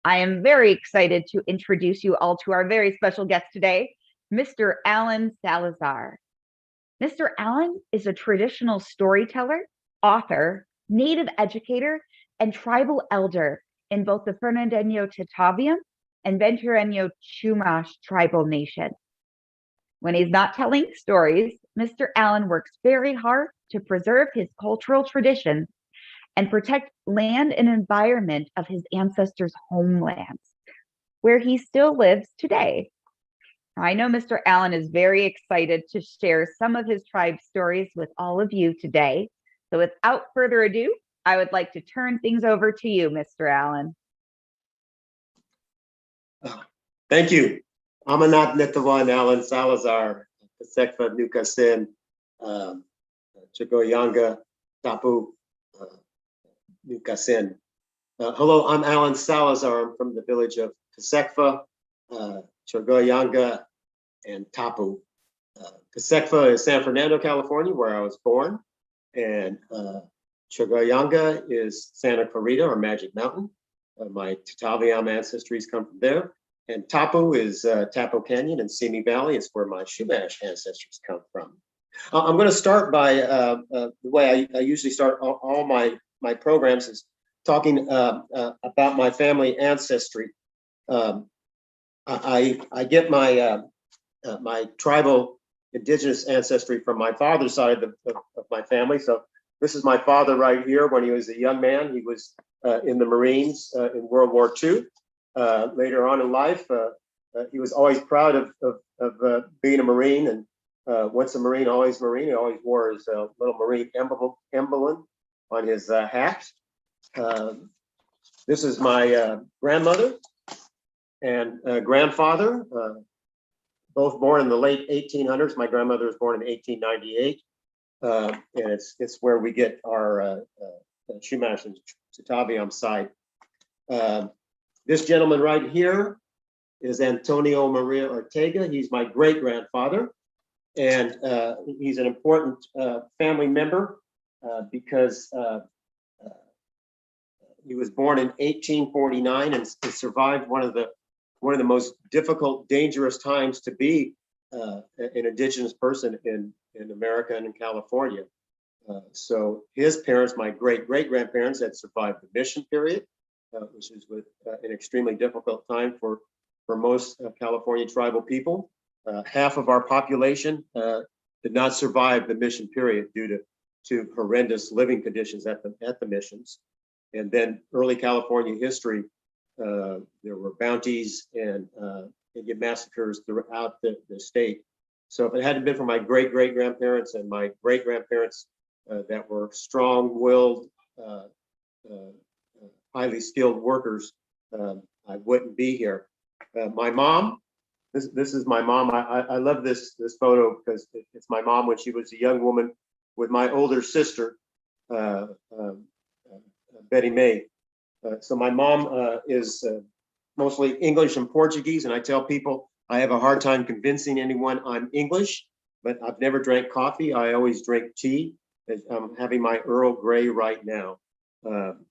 I am very excited to introduce you all to our very special guest today, Mr. Alan Salazar. Mr. Allan is a traditional storyteller, author, native educator, and tribal elder in both the Fernandeño Tataviam and Ventureño Chumash tribal nation. When he's not telling stories, Mr. Allan works very hard to preserve his cultural traditions and protect land and environment of his ancestors' homelands, where he still lives today. I know Mr. Allan is very excited to share some of his tribe stories with all of you today. So without further ado, I would like to turn things over to you, Mr. Allan. Thank you. Amanat Netawan Alan Salazar, Sekfa Nukasin, Chagoyanga, Tapu Nukasin. Hello, I'm Alan Salazar. I'm from the village of Kasekfa, Chagoyanga, and Tapu. Kasekfa is San Fernando, California, where I was born. And Chagoyanga is Santa Clarita, or Magic Mountain. My Tataviam ancestries come from there. And Tapu is Tapo Canyon and Simi Valley. It's where my Chumash ancestors come from. I'm going to start by the way I usually start all my programs is talking about my family ancestry. I get my my tribal indigenous ancestry from my father's side of my family. So this is my father right here. When he was a young man, he was in the Marines in World War II. Later on in life, he was always proud of being a Marine, and once a Marine, always Marine. He always wore his little Marine emblem on his hat. This is my grandmother and grandfather, both born in the late 1800s. My grandmother was born in 1898, and it's where we get our Chumash and Tataviam side. This gentleman right here is Antonio Maria Ortega. He's my great-grandfather, and he's an important family member because he was born in 1849 and survived one of the most difficult, dangerous times to be an indigenous person in America and in California. So his parents, my great-great-grandparents, had survived the mission period, which is an extremely difficult time for most California tribal people. Half of our population did not survive the mission period due to horrendous living conditions at the missions. And then early California history, there were bounties and Indian massacres throughout the state. So if it hadn't been for my great-great-grandparents and my great-grandparents that were strong-willed, highly skilled workers, I wouldn't be here. My mom, this is my mom. I love this photo because it's my mom when she was a young woman with my older sister, Betty May. So my mom is mostly English and Portuguese, and I tell people I have a hard time convincing anyone I'm English, but I've never drank coffee. I always drink tea. I'm having my Earl Grey right now.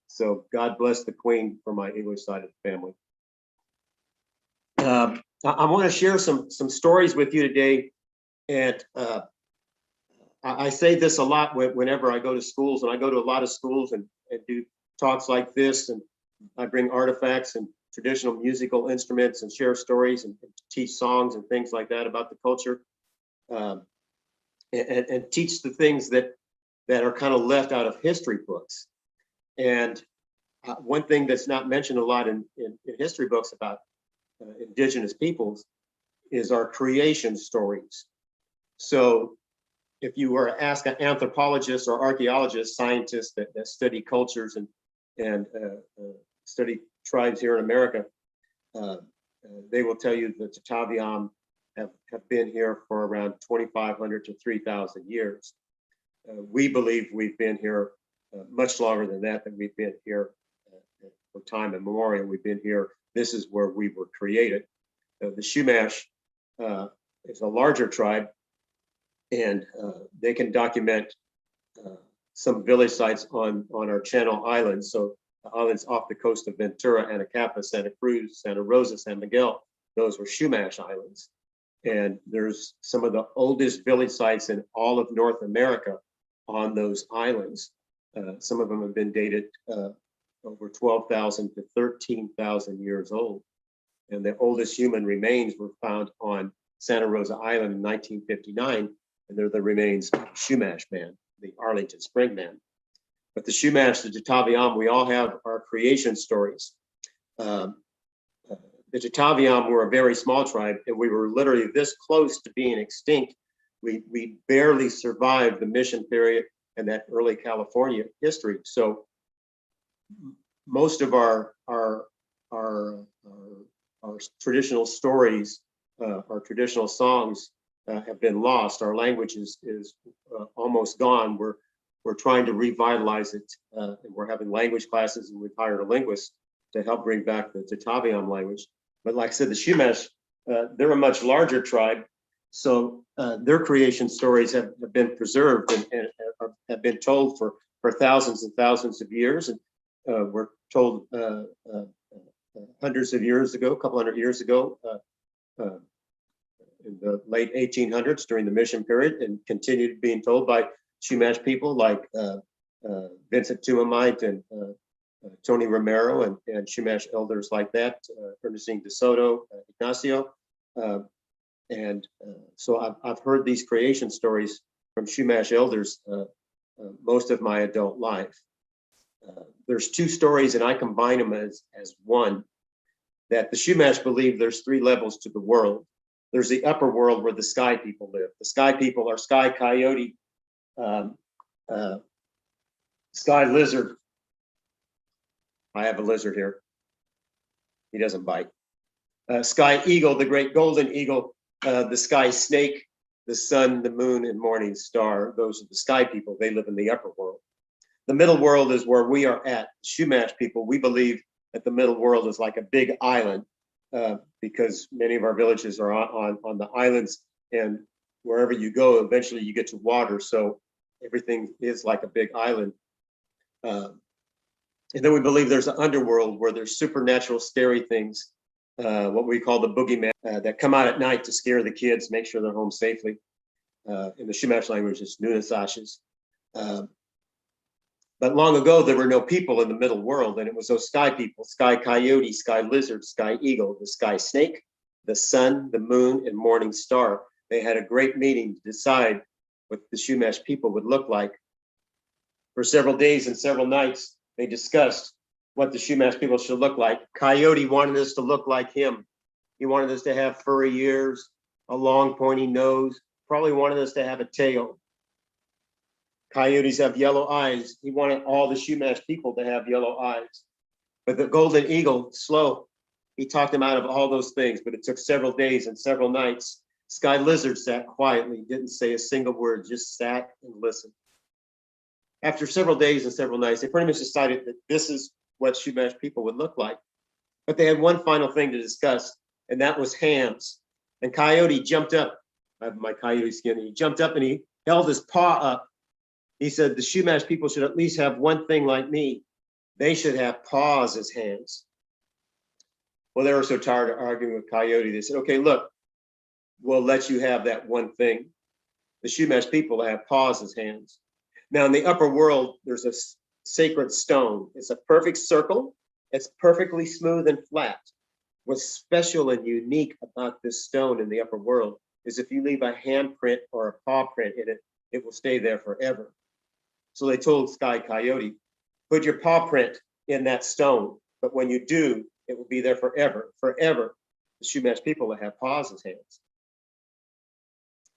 So God bless the Queen for my English side of the family. I want to share some stories with you today, and I say this a lot whenever I go to schools, and I go to a lot of schools and do talks like this, and I bring artifacts and traditional musical instruments and share stories and teach songs and things like that about the culture, and teach the things that are kind of left out of history books. And one thing that's not mentioned a lot in history books about indigenous peoples is our creation stories. So if you were to ask an anthropologist or archaeologist, scientists that study cultures and study tribes here in America, they will tell you that the Tataviam have been here for around 2,500 to 3,000 years. We believe we've been here much longer than that we've been here for time immemorial. We've been here. This is where we were created. The Chumash is a larger tribe, and they can document some village sites on our Channel Islands. So islands off the coast of Ventura, Anacapa, Santa Cruz, Santa Rosa, San Miguel. Those were Chumash Islands. And there's some of the oldest village sites in all of North America on those islands. Some of them have been dated over 12,000 to 13,000 years old. And the oldest human remains were found on Santa Rosa Island in 1959, and they're the remains of Chumash man, the Arlington Spring man. But the Chumash, the Tataviam, we all have our creation stories. The Tataviam were a very small tribe, and we were literally this close to being extinct. We barely survived the mission period and that early California history. So most of our traditional stories, our traditional songs have been lost. Our language is almost gone. We're trying to revitalize it, and we're having language classes, and we've hired a linguist to help bring back the Tataviam language. But like I said, the Chumash, they're a much larger tribe, so their creation stories have been preserved and have been told for thousands and thousands of years, and were told hundreds of years ago, a couple hundred years ago, in the late 1800s during the mission period, and continued being told by Chumash people like Vincent Tuamite and Tony Romero and Chumash elders like that, Fernandeño de Soto, Ignacio. So I've heard these creation stories from Chumash elders most of my adult life. There's two stories, and I combine them as one, that the Chumash believe there's three levels to the world. There's the upper world where the sky people live. The sky people are sky coyote, sky lizard. I have a lizard here. He doesn't bite. Sky eagle, the great golden eagle, the sky snake, the sun, the moon, and morning star. Those are the sky people. They live in the upper world. The middle world is where we are at. Chumash people, we believe that the middle world is like a big island, because many of our villages are on the islands, and wherever you go, eventually you get to water. So everything is like a big island. And then we believe there's an underworld where there's supernatural, scary things, what we call the boogeyman, that come out at night to scare the kids, make sure they're home safely. In the Chumash language, it's Nunasashes. But long ago, there were no people in the middle world, and it was those sky people, sky coyote, sky lizard, sky eagle, the sky snake, the sun, the moon, and morning star. They had a great meeting to decide what the Chumash people would look like. For several days and several nights, they discussed what the Chumash people should look like. Coyote wanted us to look like him. He wanted us to have furry ears, a long pointy nose, probably wanted us to have a tail. Coyotes have yellow eyes. He wanted all the Chumash people to have yellow eyes. But the golden eagle, slow. He talked them out of all those things, but it took several days and several nights. Sky lizard sat quietly, didn't say a single word, just sat and listened. After several days and several nights, they pretty much decided that this is what Chumash people would look like. But they had one final thing to discuss, and that was hands. And Coyote jumped up. I have my coyote skin. He jumped up and he held his paw up. He said, the Chumash people should at least have one thing like me. They should have paws as hands. Well, they were so tired of arguing with Coyote, they said, okay, look, we'll let you have that one thing. The Chumash people have paws as hands. Now, in the upper world, there's a sacred stone. It's a perfect circle. It's perfectly smooth and flat. What's special and unique about this stone in the upper world is if you leave a handprint or a paw print in it, it will stay there forever. So they told Sky Coyote, put your paw print in that stone, but when you do, it will be there forever, forever. The Chumash people will have paws as hands.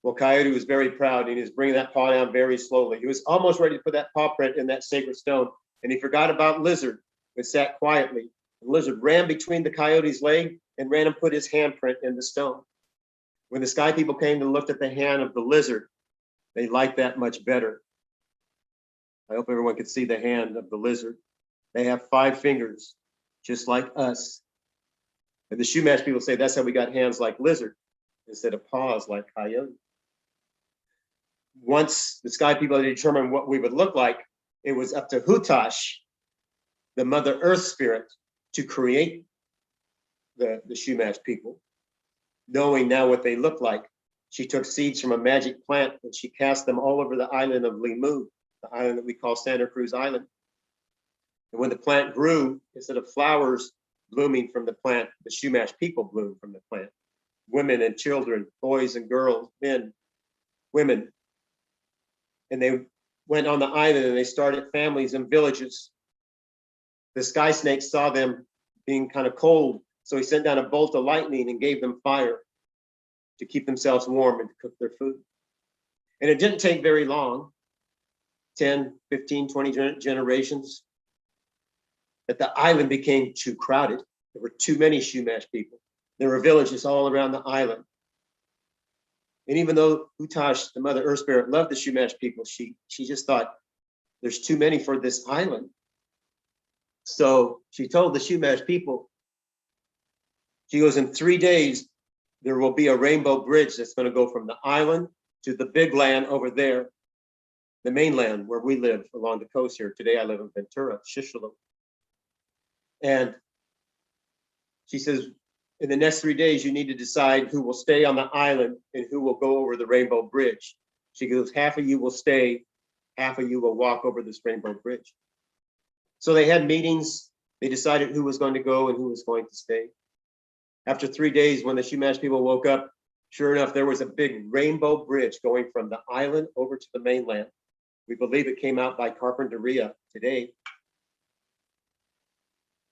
Well, Coyote was very proud, and he was bringing that paw down very slowly. He was almost ready to put that paw print in that sacred stone, and he forgot about Lizard, who sat quietly. And Lizard ran between the Coyote's leg and ran and put his handprint in the stone. When the Sky people came and looked at the hand of the Lizard, they liked that much better. I hope everyone could see the hand of the lizard. They have 5 fingers, just like us. And the Chumash people say that's how we got hands like lizard instead of paws like coyote. Once the Sky people had determined what we would look like, it was up to Hutash, the Mother Earth spirit to create the Chumash people, knowing now what they look like. She took seeds from a magic plant and she cast them all over the island of Limu, the island that we call Santa Cruz Island. And when the plant grew, instead of flowers blooming from the plant, the Chumash people bloomed from the plant. Women and children, boys and girls, men, women. And they went on the island and they started families and villages. The sky snake saw them being kind of cold, so he sent down a bolt of lightning and gave them fire to keep themselves warm and to cook their food. And it didn't take very long, 10, 15, 20 generations, that the island became too crowded. There were too many Chumash people. There were villages all around the island. And even though Utash, the Mother Earth Spirit, loved the Chumash people, she just thought, there's too many for this island. So she told the Chumash people, she goes, in 3 days, there will be a rainbow bridge that's going to go from the island to the big land over there, the mainland where we live along the coast here. Today I live in Ventura, Shishalo. And she says, in the next 3 days, you need to decide who will stay on the island and who will go over the rainbow bridge. She goes, half of you will stay, half of you will walk over this rainbow bridge. So they had meetings. They decided who was going to go and who was going to stay. After 3 days, when the Chumash people woke up, sure enough, there was a big rainbow bridge going from the island over to the mainland. We believe it came out by Carpinteria today.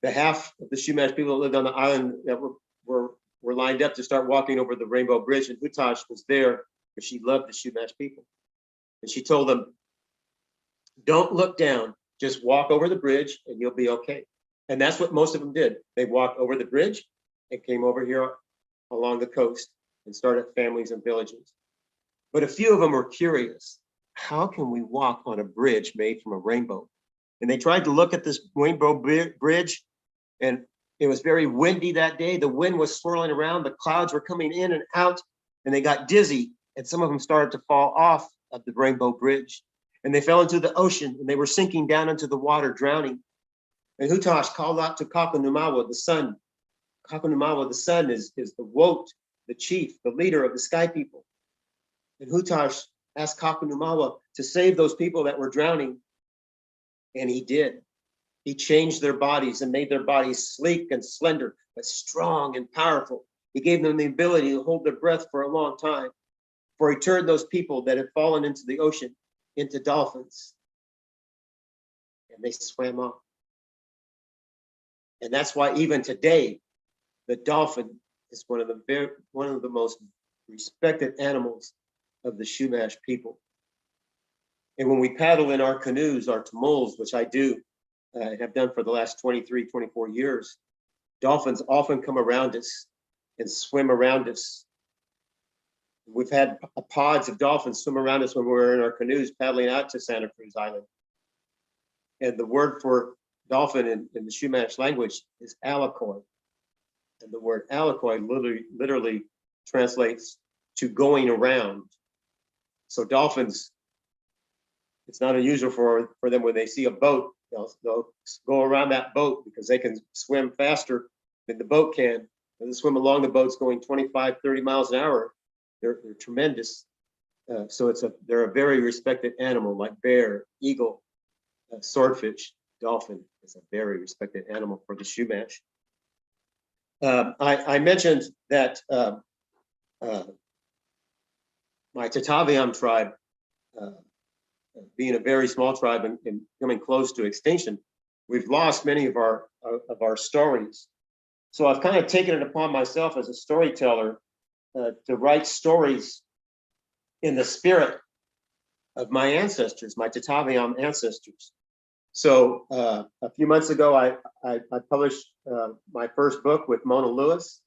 The half of the Chumash people that lived on the island that were lined up to start walking over the rainbow bridge, and Utash was there because she loved the Chumash people. And she told them, don't look down, just walk over the bridge and you'll be okay. And that's what most of them did. They walked over the bridge and came over here along the coast and started families and villages. But a few of them were curious. How can we walk on a bridge made from a rainbow? And they tried to look at this rainbow bridge, and it was very windy that day. The wind was swirling around, the clouds were coming in and out, and they got dizzy, and some of them started to fall off of the rainbow bridge. And they fell into the ocean, and they were sinking down into the water, drowning. And Utash called out to Kakunumawa, the sun. Kakunumawa, the sun, is the Wot, the chief, the leader of the sky people. And Utash asked Kakunumawa to save those people that were drowning. And he did. He changed their bodies and made their bodies sleek and slender, but strong and powerful. He gave them the ability to hold their breath for a long time. For he turned those people that had fallen into the ocean into dolphins. And they swam off. And that's why even today, the dolphin is one of the most respected animals of the Chumash people. And when we paddle in our canoes, our tamuls, which I do, have done for the last 23, 24 years, dolphins often come around us and swim around us. We've had pods of dolphins swim around us when we were in our canoes paddling out to Santa Cruz Island. And the word for dolphin in the Chumash language is alakoi. And the word alakoi literally translates to going around. So dolphins, it's not unusual for them when they see a boat, they'll go around that boat because they can swim faster than the boat can. And they swim along the boats going 25, 30 miles an hour. They're tremendous. So they're a very respected animal, like bear, eagle, swordfish. Dolphin is a very respected animal for the Chumash. I mentioned that my Tataviam tribe, being a very small tribe and coming close to extinction, we've lost many of our stories. So I've kind of taken it upon myself as a storyteller to write stories in the spirit of my ancestors, my Tataviam ancestors. So a few months ago, I published my first book with Mona Lewis,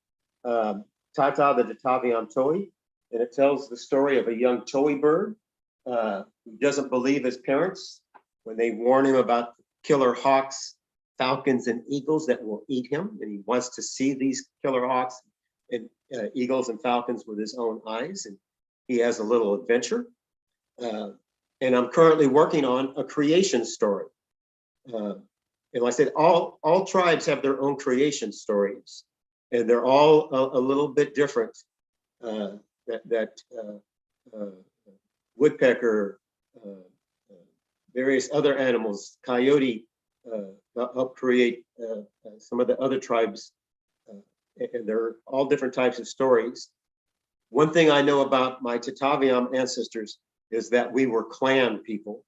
Tata the Tataviam Toi, and it tells the story of a young Toi bird who doesn't believe his parents when they warn him about killer hawks, falcons, and eagles that will eat him, and he wants to see these killer hawks and eagles and falcons with his own eyes, and he has a little adventure. And I'm currently working on a creation story. and like I said, all tribes have their own creation stories, and they're all a little bit different. Woodpecker, various other animals, coyote, help create some of the other tribes, and they're all different types of stories. One thing I know about my Tataviam ancestors is that we were clan people.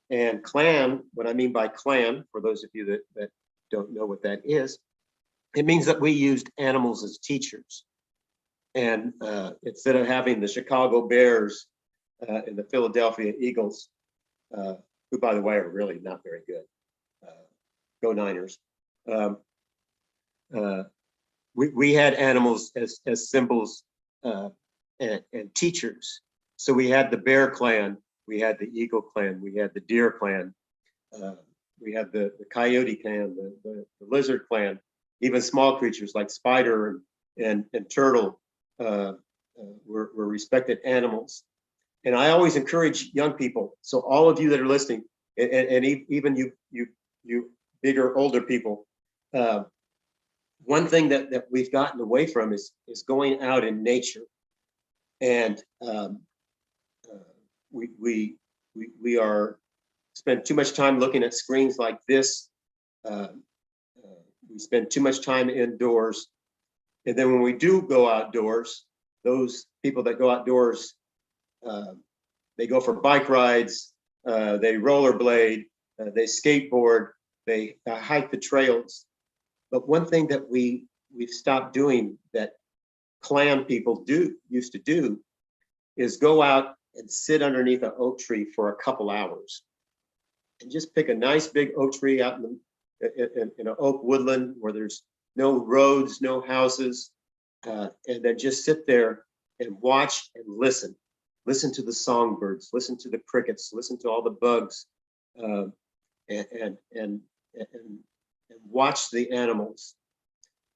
And clan, what I mean by clan, for those of you that don't know what that is, it means that we used animals as teachers. And instead of having the Chicago Bears and the Philadelphia Eagles, who, by the way, are really not very good, go Niners, we had animals as symbols and teachers. So we had the bear clan, we had the eagle clan, we had the deer clan, we had the coyote clan, the lizard clan, even small creatures like spider and turtle were respected animals. And I always encourage young people, so all of you that are listening, and even you bigger, older people, one thing that we've gotten away from is going out in nature. And we are spend too much time looking at screens like this. We spend too much time indoors. And then when we do go outdoors, those people that go outdoors, they go for bike rides, they rollerblade, they skateboard, they hike the trails. But one thing that we've stopped doing that clan people used to do is go out and sit underneath an oak tree for a couple hours and just pick a nice big oak tree out in an oak woodland where there's no roads, no houses, and then just sit there and watch and listen. Listen to the songbirds, listen to the crickets, listen to all the bugs, and watch the animals.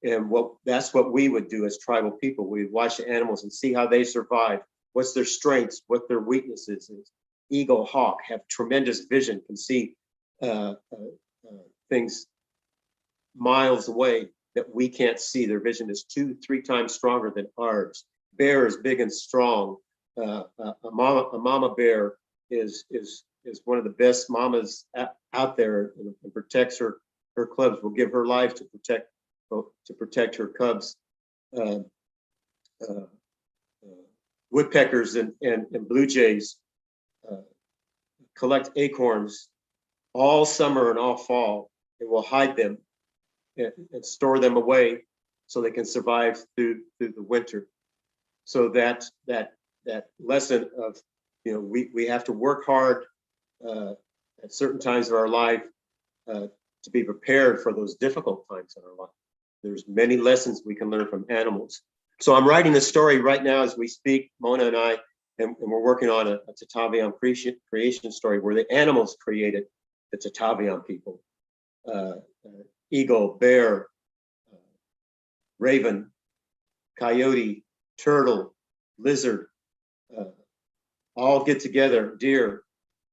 And that's what we would do as tribal people. We'd watch the animals and see how they survive, what's their strengths, what their weaknesses is. Eagle, hawk have tremendous vision, can see things miles away that we can't see. Their vision is 2-3 times stronger than ours. Bear is big and strong. A mama bear is one of the best mamas out there, and protects her cubs. Will give her life to protect her cubs. Woodpeckers and blue jays collect acorns all summer and all fall, and will hide them and store them away so they can survive through the winter. So that lesson of, we have to work hard at certain times of our life to be prepared for those difficult times in our life. There's many lessons we can learn from animals. So I'm writing a story right now as we speak, Mona and I, and we're working on a Tataviam creation story where the animals created the Tataviam people. Eagle, bear, raven, coyote, turtle, lizard, all get together, deer,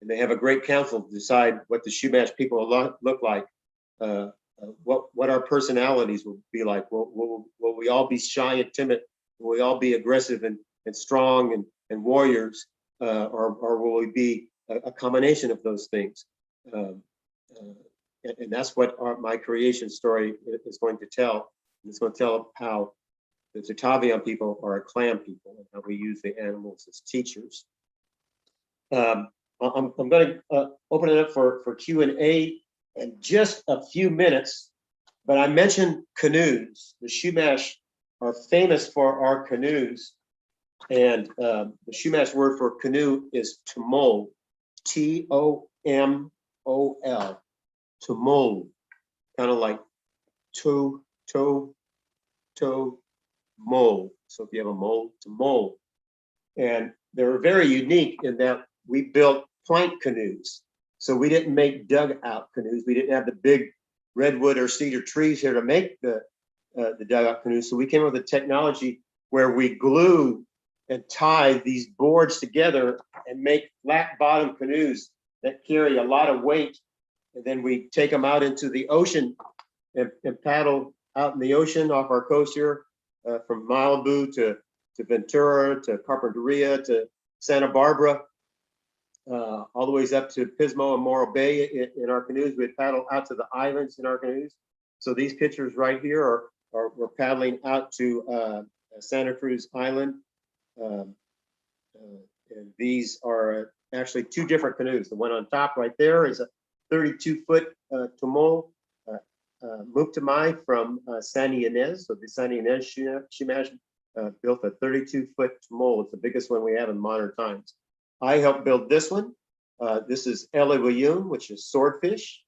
and they have a great council to decide what the Chumash people look like, what our personalities will be like. Will we all be shy and timid? Will we all be aggressive and strong and warriors? Or will we be a combination of those things? And that's what my creation story is going to tell. It's going to tell how the Tataviam people are a clan people and how we use the animals as teachers. I'm going to open it up for Q&A in just a few minutes, but I mentioned canoes. The Chumash are famous for our canoes, and the Chumash word for canoe is tomol, Tomol, tomol, kind of like mole. So if you have a mole, tomol. And they were very unique in that we built plank canoes. So we didn't make dugout canoes. We didn't have the big redwood or cedar trees here to make the dugout canoes. So we came up with a technology where we glue and tie these boards together and make flat bottom canoes that carry a lot of weight and then we take them out into the ocean and paddle out in the ocean off our coast here, from Malibu to Ventura to Carpinteria to Santa Barbara, all the ways up to Pismo and Morro Bay in our canoes. We'd paddle out to the islands in our canoes. So these pictures right here are we're paddling out to Santa Cruz Island. And these are actually two different canoes. The one on top right there is a 32-foot Tomol Muktamai from San Ynez. So the San Ynez Chumash built a 32-foot Tomol. It's the biggest one we have in modern times. I helped build this one. This is Elewayun, which is swordfish.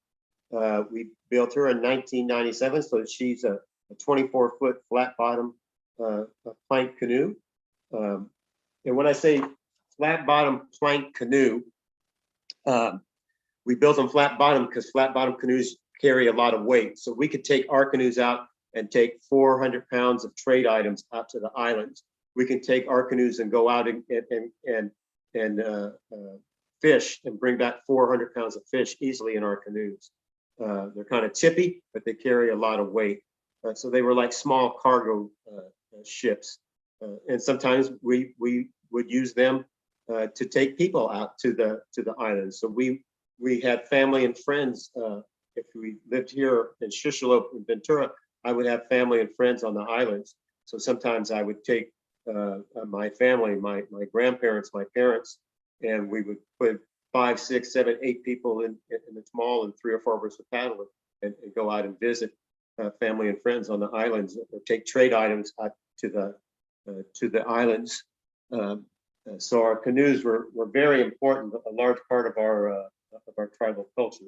We built her in 1997, so she's a 24-foot flat bottom plank canoe. And when I say flat bottom plank canoe, we built them flat bottom because flat bottom canoes carry a lot of weight. So we could take our canoes out and take 400 pounds of trade items out to the islands. We can take our canoes and go out and fish and bring back 400 pounds of fish easily in our canoes. They're kind of chippy, but they carry a lot of weight. So they were like small cargo ships. And sometimes we would use them to take people out to the islands. So we had family and friends. If we lived here in Shishalo in Ventura, I would have family and friends on the islands. So sometimes I would take my family, my grandparents, my parents, and we would put 5, 6, 7, 8 people in the Tomol and 3 or 4 of us would paddle and go out and visit family and friends on the islands, or take trade items out to the islands. So our canoes were very important, a large part of our tribal culture.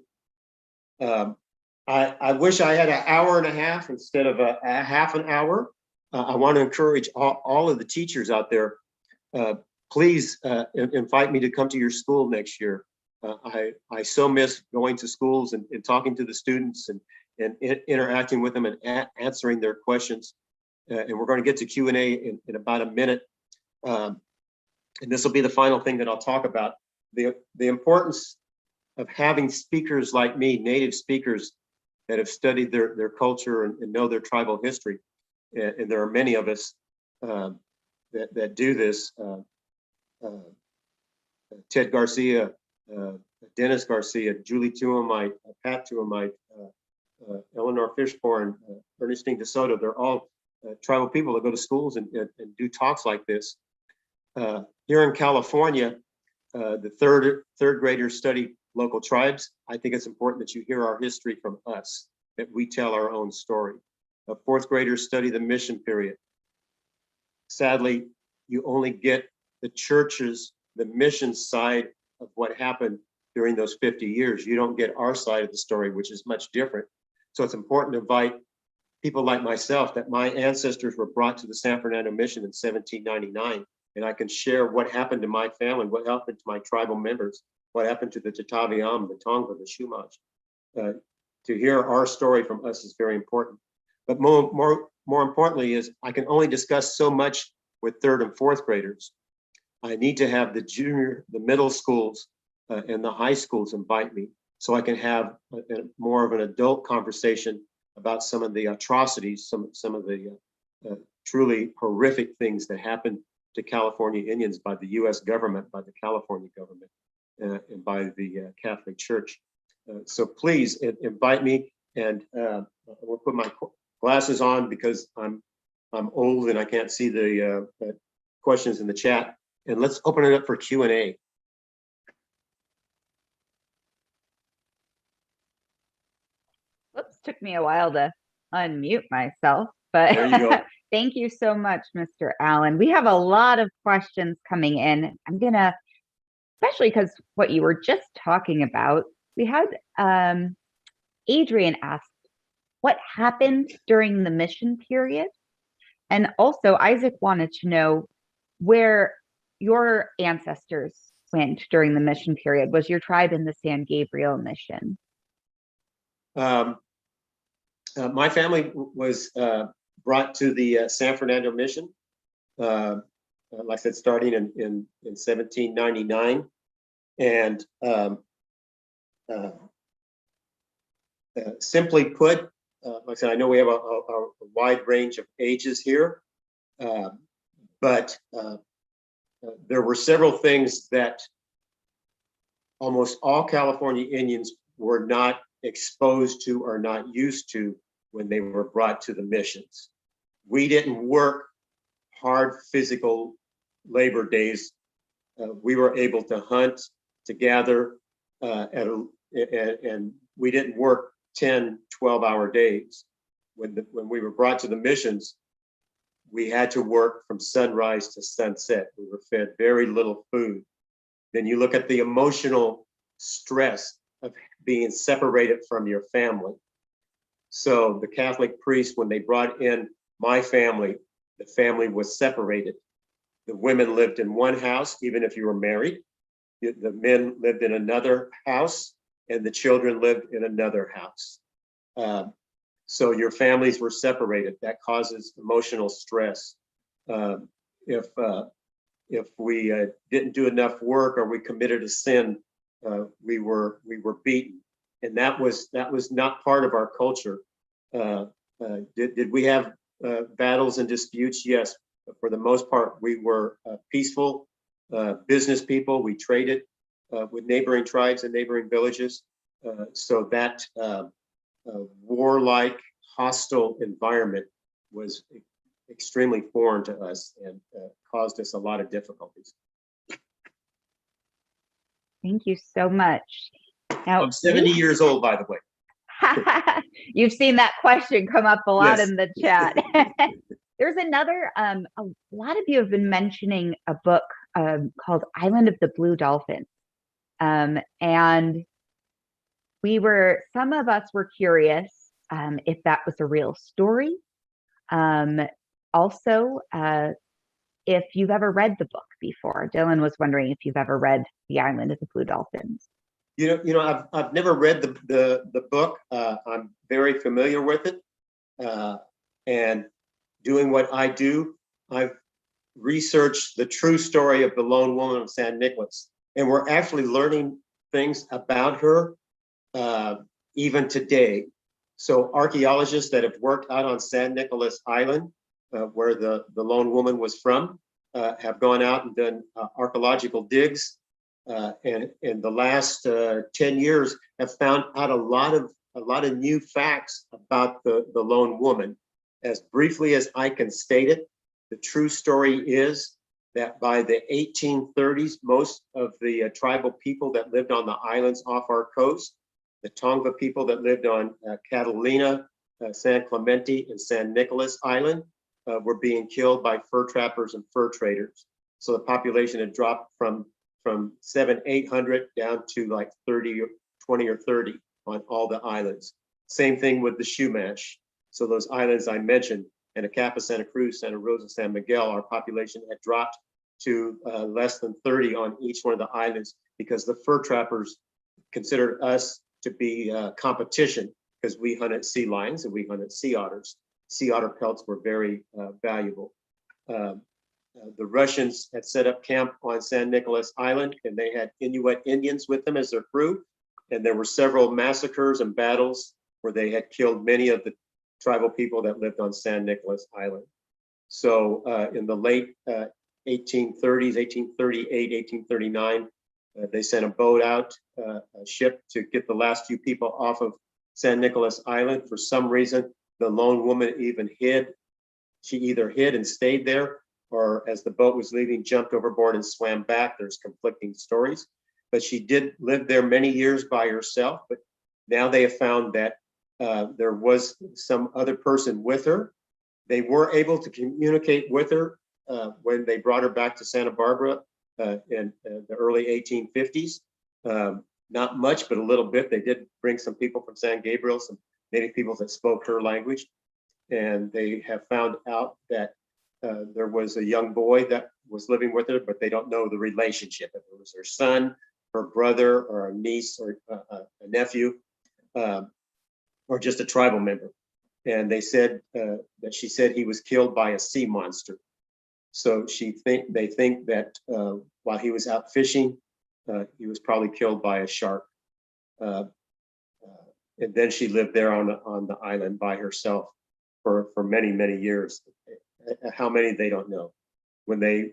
I wish I had an hour and a half instead of a half an hour. I want to encourage all of the teachers out there, please invite me to come to your school next year. I so miss going to schools and talking to the students and interacting with them and answering their questions. And we're going to get to Q&A in about a minute. And this will be the final thing that I'll talk about. The importance of having speakers like me, native speakers that have studied their culture and know their tribal history. And there are many of us that do this. Ted Garcia, Dennis Garcia, Julie Tuamite, Pat Tuamite, Eleanor Fishborn, Ernestine DeSoto. They're all tribal people that go to schools and do talks like this. Here in California, the third graders study local tribes. I think it's important that you hear our history from us, that we tell our own story. Fourth graders study the mission period. Sadly, you only get the churches, the mission side of what happened during those 50 years. You don't get our side of the story, which is much different. So it's important to invite people like myself, that my ancestors were brought to the San Fernando Mission in 1799, and I can share what happened to my family, what happened to my tribal members, what happened to the Tataviam, the Tongva, the Chumash. To hear our story from us is very important. But more importantly is I can only discuss so much with 3rd and 4th graders. I need to have the middle schools and the high schools invite me so I can have more of an adult conversation about some of the atrocities, some of the truly horrific things that happened to California Indians by the U.S. government, by the California government, and by the Catholic Church. So please invite me, and we'll put my glasses on because I'm old and I can't see the questions in the chat. And let's open it up for Q&A. Whoops, took me a while to unmute myself, but there you go. Thank you so much, Mr. Allan. We have a lot of questions coming in. I'm gonna, especially because what you were just talking about, we had Adrian asked, what happened during the mission period? And also Isaac wanted to know where your ancestors went during the mission period. Was your tribe in the San Gabriel mission? My family was brought to the San Fernando Mission, like I said, starting in 1799. And Simply put, like I said, I know we have a wide range of ages here, but there were several things that almost all California Indians were not exposed to or not used to when they were brought to the missions. We didn't work hard physical labor days. We were able to hunt, to gather, and we didn't work 10, 12-hour days. When we were brought to the missions, we had to work from sunrise to sunset. We were fed very little food. Then you look at the emotional stress of being separated from your family. So the Catholic priest, when they brought in my family, the family was separated. The women lived in one house, even if you were married. The men lived in another house, and the children lived in another house. So your families were separated. That causes emotional stress. If we didn't do enough work or we committed a sin, we were beaten, and that was not part of our culture. Did we have battles and disputes? Yes, but for the most part, we were peaceful business people. We traded with neighboring tribes and neighboring villages. So that warlike, hostile environment was extremely foreign to us and caused us a lot of difficulties. Thank you so much. Now, I'm 70 years old, by the way. You've seen that question come up a lot Yes. in the chat. There's another, a lot of you have been mentioning a book called Island of the Blue Dolphin. And some of us were curious if that was a real story. Also, if you've ever read the book before. Dylan was wondering if you've ever read The Island of the Blue Dolphins. I've never read the book. I'm very familiar with it, and doing what I do, I've researched the true story of the lone woman of San Nicolas, and we're actually learning things about her even today. So archaeologists that have worked out on San Nicolas Island, where the lone woman was from, have gone out and done archaeological digs. And in the last 10 years have found out a lot of new facts about the lone woman. As briefly as I can state it, the true story is that by the 1830s, most of the tribal people that lived on the islands off our coast, the Tongva people that lived on Catalina, San Clemente, and San Nicolas Island were being killed by fur trappers and fur traders. So the population had dropped from 700-800 down to like 20 or 30 on all the islands. Same thing with the Chumash. So those islands I mentioned, Anacapa, Santa Cruz, Santa Rosa, San Miguel, our population had dropped to less than 30 on each one of the islands because the fur trappers considered us to be competition because we hunted sea lions and we hunted sea otters. Sea otter pelts were very valuable. The Russians had set up camp on San Nicolas Island, and they had Inuit Indians with them as their crew. And there were several massacres and battles where they had killed many of the tribal people that lived on San Nicolas Island. So in the late 1830s, 1838, 1839, they sent a boat out, a ship to get the last few people off of San Nicolas Island. For some reason, the lone woman even hid. She either hid and stayed there, or as the boat was leaving, jumped overboard and swam back. There's conflicting stories, but she did live there many years by herself. But now they have found that there was some other person with her. They were able to communicate with her when they brought her back to Santa Barbara in the early 1850s. Not much, but a little bit. They did bring some people from San Gabriel, some native people that spoke her language. And they have found out that there was a young boy that was living with her, but they don't know the relationship. If it was her son, her brother, or a niece, or a nephew, or just a tribal member. And they said that she said he was killed by a sea monster. So they think that while he was out fishing, he was probably killed by a shark. and then she lived there on the island by herself for many, many years. How many, they don't know. When they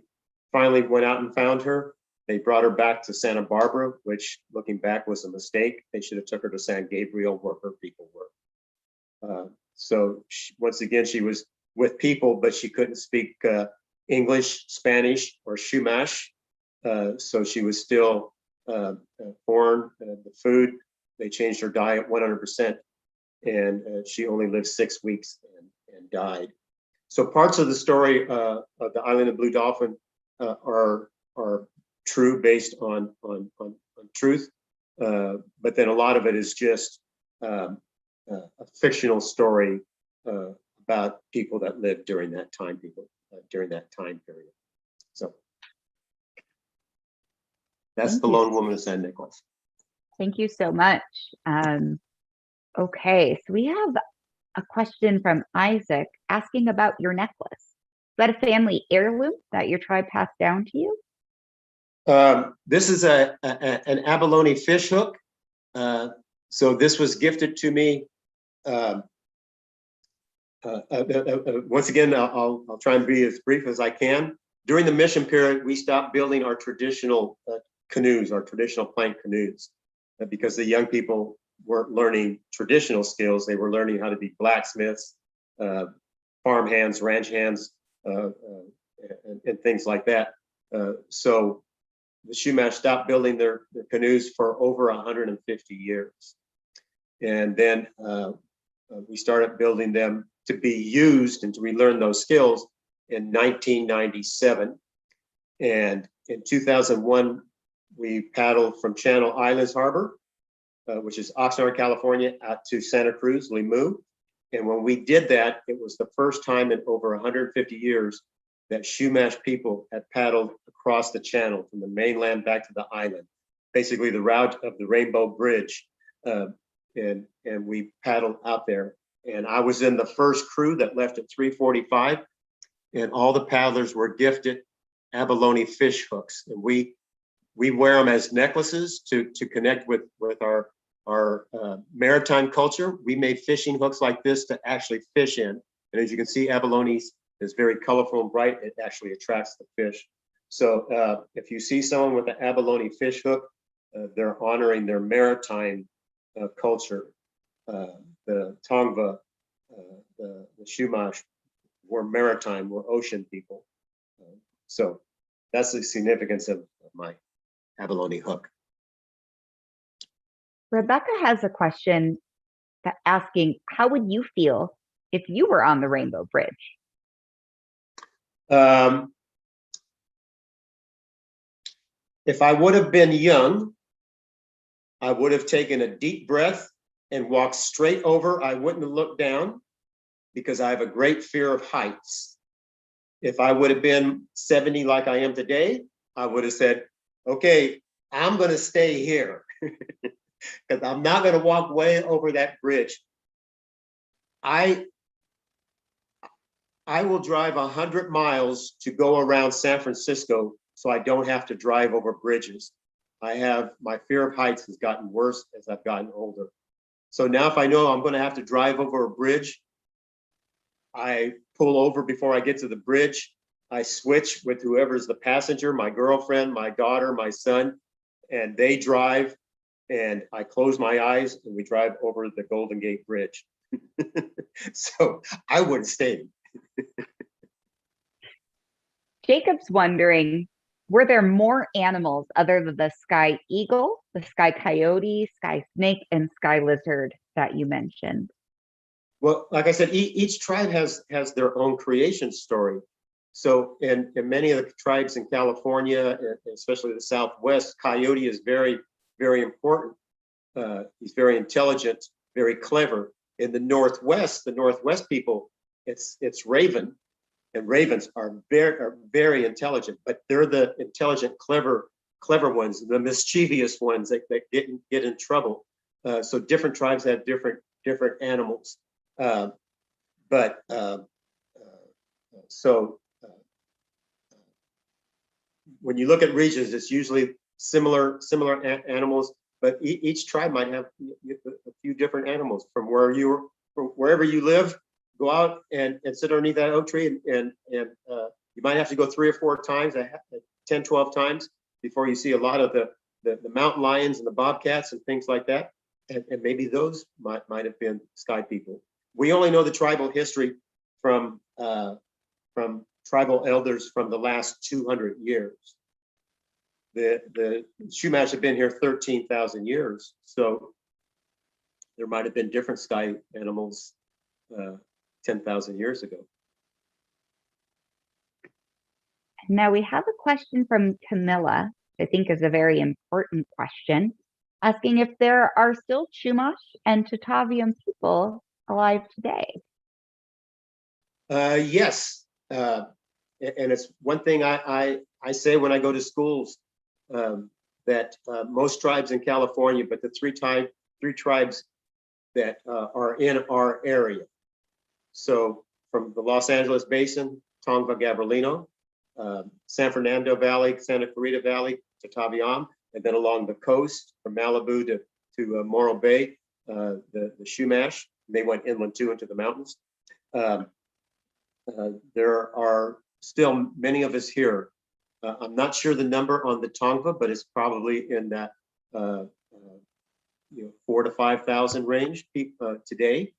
finally went out and found her, they brought her back to Santa Barbara, which looking back was a mistake. They should have took her to San Gabriel where her people were. So once again, she was with people, but she couldn't speak English, Spanish, or Chumash. So she was still foreign. The food, they changed her diet 100%, and she only lived 6 weeks and died. So parts of the story of the Island of Blue Dolphin are true, based on truth, but then a lot of it is just a fictional story about people that lived during that time, period. So that's the Lone Woman of San Nicolas. Thank you so much. Okay, so we have a question from Isaac asking about your necklace. Is that a family heirloom that your tribe passed down to you? This is an abalone fish hook. So this was gifted to me. Once again, I'll try and be as brief as I can. During the mission period, we stopped building our traditional canoes, our traditional plank canoes, because the young people weren't learning traditional skills. They were learning how to be blacksmiths, farm hands, ranch hands, and things like that. So the Chumash stopped building their canoes for over 150 years. And then we started building them to be used and to relearn those skills in 1997. And in 2001, we paddled from Channel Islands Harbor, which is Oxnard, California, out to Santa Cruz, Limu. And when we did that, it was the first time in over 150 years that Chumash people had paddled across the channel from the mainland back to the island, basically the route of the Rainbow Bridge. And we paddled out there. And I was in the first crew that left at 3:45, and all the paddlers were gifted abalone fish hooks. And we wear them as necklaces to connect with our maritime culture. We made fishing hooks like this to actually fish in. And as you can see, abalone is very colorful and bright. It actually attracts the fish. So if you see someone with an abalone fish hook, they're honoring their maritime culture. The Tongva, the Chumash were maritime, were ocean people. So that's the significance of my abalone hook. Rebecca has a question asking, how would you feel if you were on the Rainbow Bridge? If I would have been young, I would have taken a deep breath and walked straight over. I wouldn't have looked down because I have a great fear of heights. If I would have been 70 like I am today, I would have said, okay, I'm going to stay here because I'm not going to walk way over that bridge. I will drive 100 miles to go around San Francisco so I don't have to drive over bridges. My fear of heights has gotten worse as I've gotten older. So now if I know I'm going to have to drive over a bridge, I pull over before I get to the bridge. I switch with whoever's the passenger, my girlfriend, my daughter, my son, and they drive, and I close my eyes and we drive over the Golden Gate Bridge. So I wouldn't stay. Jacob's wondering, were there more animals other than the sky eagle, the sky coyote, sky snake, and sky lizard that you mentioned? Well, like I said, each tribe has their own creation story. So in many of the tribes in California, especially the Southwest, coyote is very, very important. He's very intelligent, very clever. In the Northwest people, it's raven. And ravens are very intelligent, but they're the intelligent, clever ones, the mischievous ones that get in trouble. So different tribes have different animals. So when you look at regions, it's usually similar animals, but each tribe might have a few different animals from from wherever you live. Go out and sit underneath that oak tree, and you might have to go 3 or 4 times, 10, 12 times before you see a lot of the mountain lions and the bobcats and things like that. And maybe those might have been sky people. We only know the tribal history from tribal elders from the last 200 years. The Chumash have been here 13,000 years, so there might have been different sky animals 10,000 years ago. Now we have a question from Camilla, I think is a very important question, asking if there are still Chumash and Tataviam people alive today. Yes, and it's one thing I say when I go to schools, that most tribes in California, but the three tribes that are in our area. So from the Los Angeles Basin, Tongva Gabrielino, San Fernando Valley, Santa Clarita Valley, Tataviam, and then along the coast from Malibu to Morro Bay, the Chumash. They went inland too into the mountains. There are still many of us here. I'm not sure the number on the Tongva, but it's probably in that 4,000 to 5,000 range today.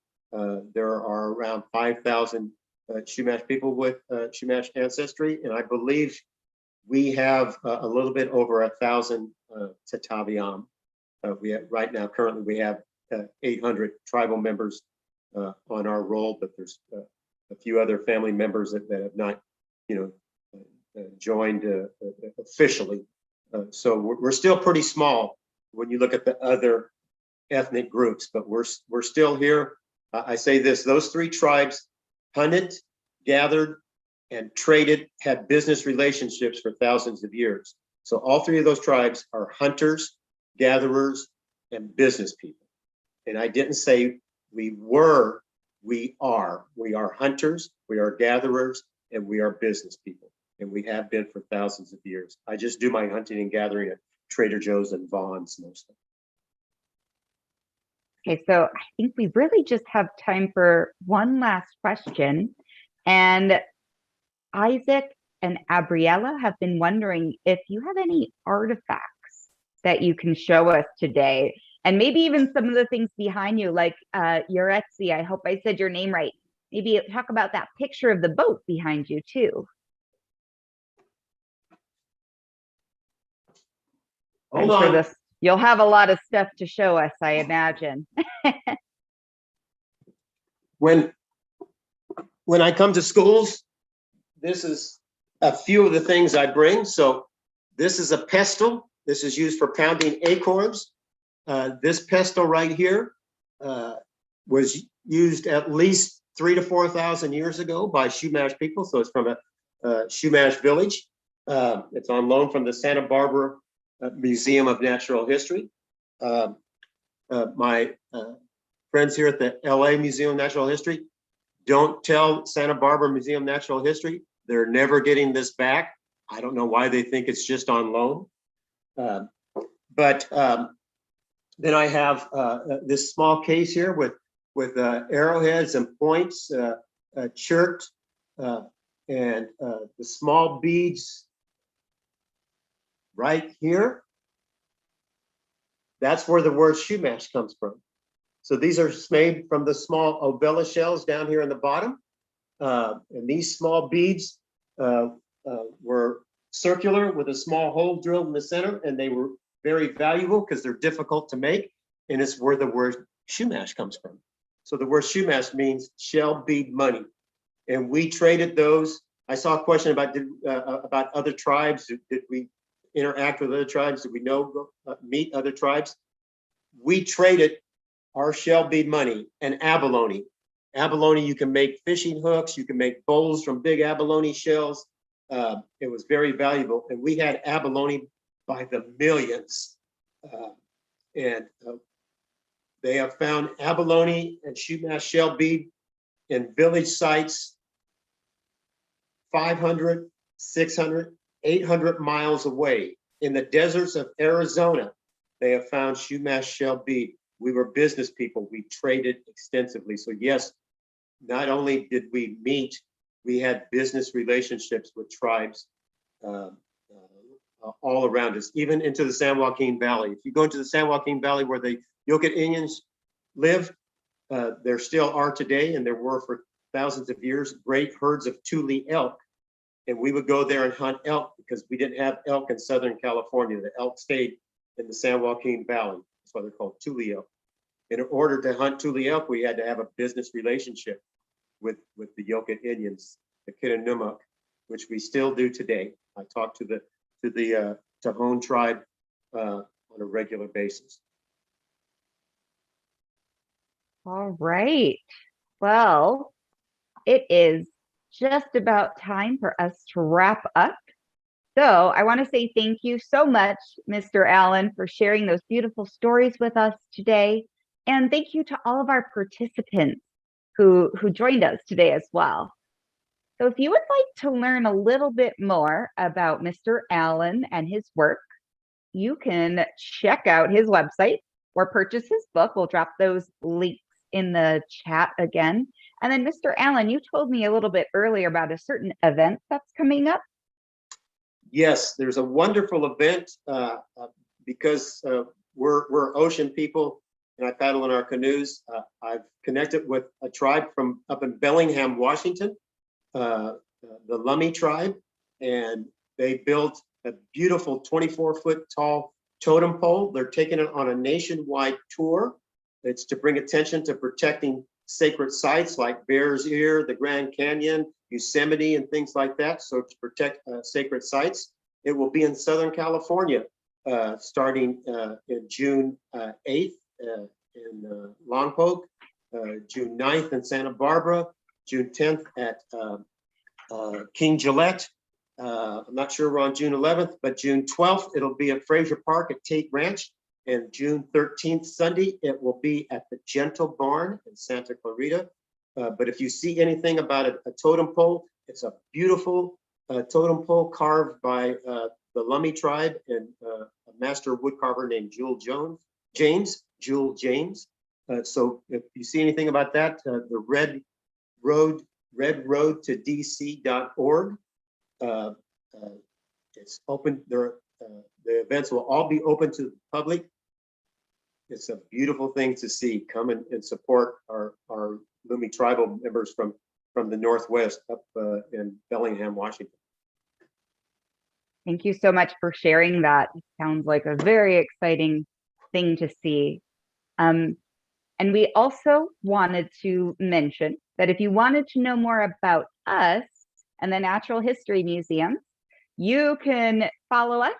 There are around 5,000 Chumash people with Chumash ancestry, and I believe we have a little bit over 1,000 Tataviam. We have, right now, currently we have 800 tribal members on our roll, but there's a few other family members that have not, joined officially. So we're still pretty small when you look at the other ethnic groups, but we're still here. I say this: those 3 tribes hunted, gathered, and traded, had business relationships for thousands of years. So all 3 of those tribes are hunters, gatherers, and business people. And I didn't say we were, we are. We are hunters, we are gatherers, and we are business people. And we have been for thousands of years. I just do my hunting and gathering at Trader Joe's and Vaughn's mostly. Okay, so I think we really just have time for one last question. And Isaac and Abriella have been wondering if you have any artifacts that you can show us today, and maybe even some of the things behind you, like Yuretsi, I hope I said your name right. Maybe talk about that picture of the boat behind you too. Hold on. This, you'll have a lot of stuff to show us, I imagine. When I come to schools, this is a few of the things I bring. So this is a pestle. This is used for pounding acorns. This pestle right here was used at least 3,000 to 4,000 years ago by Chumash people. So it's from a Chumash village. It's on loan from the Santa Barbara Museum of Natural History. My friends here at the LA Museum of Natural History, don't tell Santa Barbara Museum of Natural History they're never getting this back. I don't know why they think it's just on loan. But then I have this small case here with arrowheads and points, chert, and the small beads right here. That's where the word Chumash comes from. So these are made from the small ovella shells down here in the bottom. And these small beads were circular with a small hole drilled in the center, and they were very valuable because they're difficult to make. And it's where the word Chumash comes from. So the word Chumash means shell bead money. And we traded those. I saw a question about other tribes. Did we interact with other tribes? Did we meet other tribes? We traded our shell bead money and abalone. Abalone, you can make fishing hooks, you can make bowls from big abalone shells. It was very valuable. And we had abalone by the millions. They have found abalone and Chumash shell bead in village sites 500, 600, 800 miles away in the deserts of Arizona. They have found Chumash shell bead. We were business people. We traded extensively. So yes, not only did we meet, we had business relationships with tribes all around us, even into the San Joaquin Valley. If you go into the San Joaquin Valley where the Yoket Indians live, there still are today, and there were for thousands of years, great herds of tule elk. And we would go there and hunt elk because we didn't have elk in Southern California. The elk stayed in the San Joaquin Valley. That's why they're called tule elk. And in order to hunt tule elk, we had to have a business relationship with the Yoket Indians, the Kidinumuk, which we still do today. I talk to the Tohon tribe on a regular basis. All right. Well, it is just about time for us to wrap up. So I want to say thank you so much, Mr. Allan, for sharing those beautiful stories with us today. And thank you to all of our participants who joined us today as well. So if you would like to learn a little bit more about Mr. Allan and his work, you can check out his website or purchase his book. We'll drop those links in the chat again. And then Mr. Allan, you told me a little bit earlier about a certain event that's coming up. Yes, there's a wonderful event because we're ocean people and I paddle in our canoes. I've connected with a tribe from up in Bellingham, Washington, the Lummi tribe, and they built a beautiful 24-foot tall totem pole. They're taking it on a nationwide tour. It's to bring attention to protecting sacred sites like Bears Ear, the Grand Canyon, Yosemite, and things like that. So to protect sacred sites, it will be in Southern California, starting in June 8th in Lompoc, June 9th in Santa Barbara, June 10th at King Gillette. I'm not sure we're on June 11th, but June 12th, it'll be at Fraser Park at Tate Ranch. And June 13th, Sunday, it will be at the Gentle Barn in Santa Clarita. But if you see anything about a totem pole, it's a beautiful totem pole carved by the Lummi tribe and a master woodcarver named Jewel James. So if you see anything about that, the Red Road to DC.org. It's open. The events will all be open to the public. It's a beautiful thing to see. Come and support our Lummi tribal members from the Northwest up in Bellingham, Washington. Thank you so much for sharing that. It sounds like a very exciting thing to see. And we also wanted to mention that if you wanted to know more about us and the Natural History Museum, you can follow us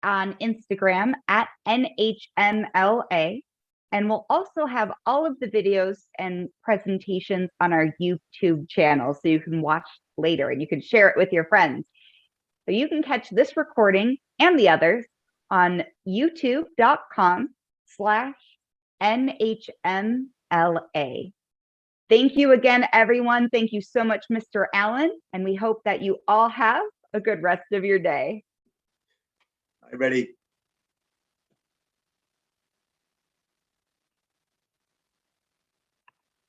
on Instagram at NHMLA. And we'll also have all of the videos and presentations on our YouTube channel so you can watch later and you can share it with your friends. So you can catch this recording and the others on youtube.com/NHMLA. Thank you again, everyone. Thank you so much, Mr. Allan. And we hope that you all have a good rest of your day. Ready.